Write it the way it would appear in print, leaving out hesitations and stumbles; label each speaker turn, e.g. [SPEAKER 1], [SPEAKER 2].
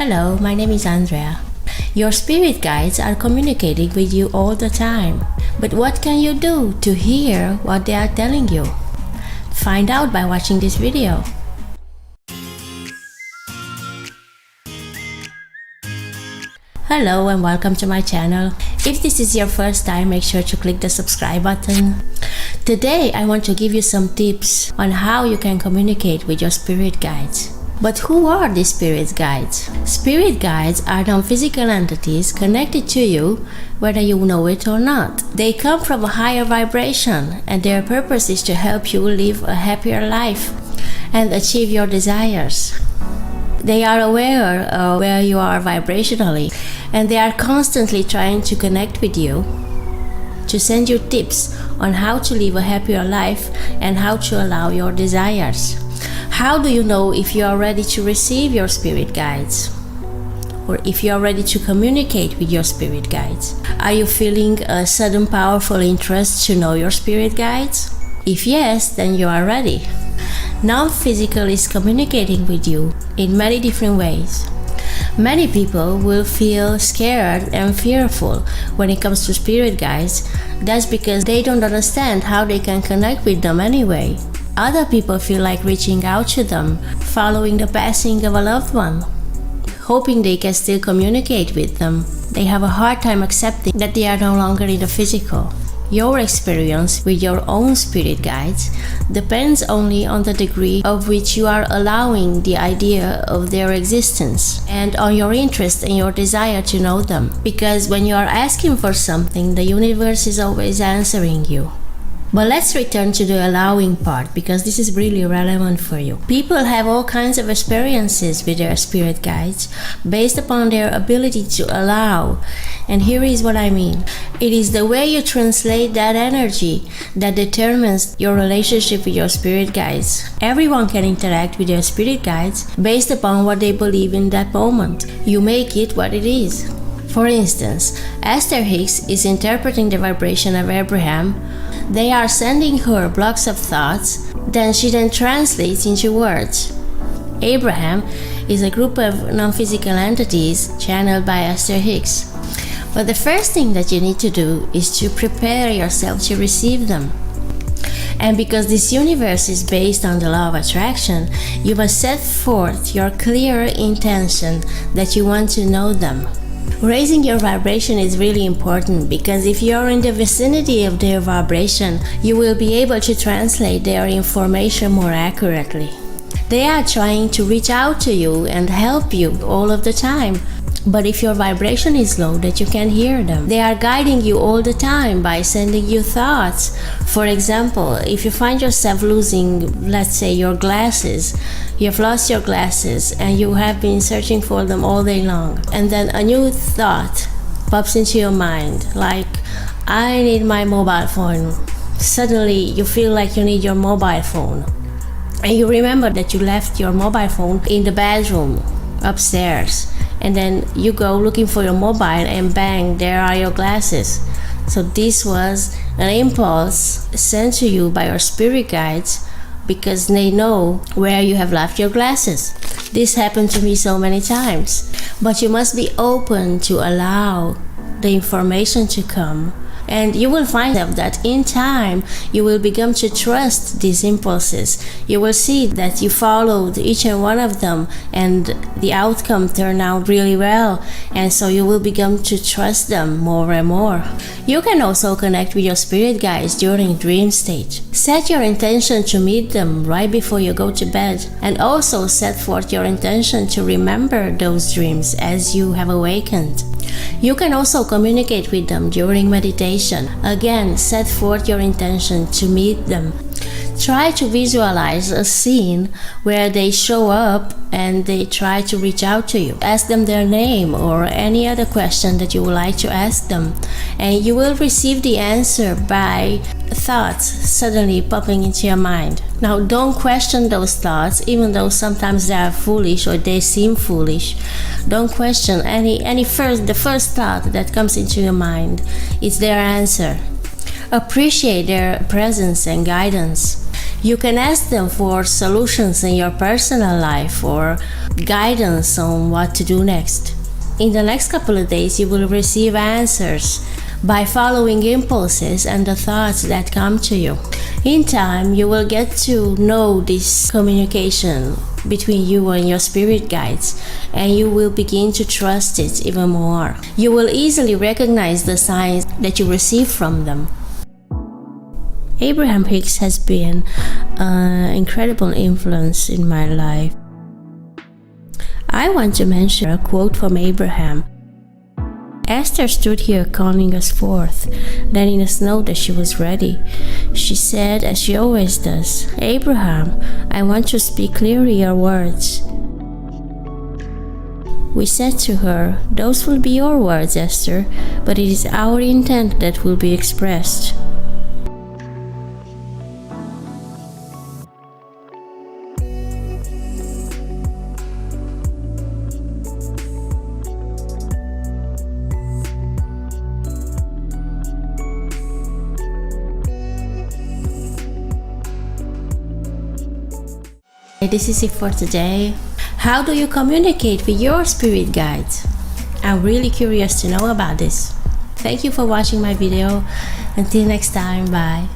[SPEAKER 1] Hello, my name is Andrea. Your spirit guides are communicating with you all the time. But what can you do to hear what they are telling you? Find out by watching this video. Hello and welcome to my channel. If this is your first time, make sure to click the subscribe button. Today, I want to give you some tips on how you can communicate with your spirit guides. But who are these spirit guides? Spirit guides are non-physical entities connected to you, whether you know it or not. They come from a higher vibration, and their purpose is to help you live a happier life and achieve your desires. They are aware of where you are vibrationally, and they are constantly trying to connect with you, to send you tips on how to live a happier life and how to allow your desires. How do you know if you are ready to receive your spirit guides? Or if you are ready to communicate with your spirit guides? Are you feeling a sudden powerful interest to know your spirit guides? If yes, then you are ready. Non-physical is communicating with you in many different ways. Many people will feel scared and fearful when it comes to spirit guides. That's because they don't understand how they can connect with them anyway. Other people feel like reaching out to them, following the passing of a loved one, hoping they can still communicate with them. They have a hard time accepting that they are no longer in the physical. Your experience with your own spirit guides depends only on the degree of which you are allowing the idea of their existence and on your interest and your desire to know them. Because when you are asking for something, the universe is always answering you. But let's return to the allowing part, because this is really relevant for you. People have all kinds of experiences with their spirit guides based upon their ability to allow. And here is what I mean. It is the way you translate that energy that determines your relationship with your spirit guides. Everyone can interact with their spirit guides based upon what they believe in that moment. You make it what it is. For instance, Hicks is interpreting the vibration of Abraham. They are sending her blocks of thoughts, she then translates into words. Abraham is a group of non-physical entities channeled by Hicks. But the first thing that you need to do is to prepare yourself to receive them. And because this universe is based on the law of attraction, you must set forth your clear intention that you want to know them. Raising your vibration is really important, because if you are in the vicinity of their vibration, you will be able to translate their information more accurately. They are trying to reach out to you and help you all of the time. But if your vibration is low, that you can hear them. They are guiding you all the time by sending you thoughts. For example, if you find yourself losing, let's say, your glasses, you've lost your glasses and you have been searching for them all day long, and then a new thought pops into your mind, like, I need my mobile phone. Suddenly you feel like you need your mobile phone, and you remember that you left your mobile phone in the bedroom upstairs, and then you go looking for your mobile and bang, there are your glasses. So this was an impulse sent to you by your spirit guides, because they know where you have left your glasses. This happened to me so many times. But you must be open to allow the information to come. And you will find out that in time, you will begin to trust these impulses. You will see that you followed each and one of them, and the outcome turned out really well. And so you will begin to trust them more and more. You can also connect with your spirit guides during dream stage. Set your intention to meet them right before you go to bed, and also set forth your intention to remember those dreams as you have awakened. You can also communicate with them during meditation. Again, set forth your intention to meet them. Try to visualize a scene where they show up and they try to reach out to you. Ask them their name or any other question that you would like to ask them, and you will receive the answer by thoughts suddenly popping into your mind. Now, don't question those thoughts, even though sometimes they are foolish or they seem foolish. Don't question the first thought that comes into your mind. It's their answer. Appreciate their presence and guidance. You can ask them for solutions in your personal life or guidance on what to do next. In the next couple of days, you will receive answers by following impulses and the thoughts that come to you. In time, you will get to know this communication between you and your spirit guides, and you will begin to trust it even more. You will easily recognize the signs that you receive from them. Abraham-Hicks has been an incredible influence in my life. I want to mention a quote from Abraham. Esther stood here calling us forth, letting us know that she was ready. She said, as she always does, "Abraham, I want to speak clearly your words." We said to her, "Those will be your words, Esther, but it is our intent that will be expressed." This is it for today. How do you communicate with your spirit guides? I'm really curious to know about this. Thank you for watching my video. Until next time, bye.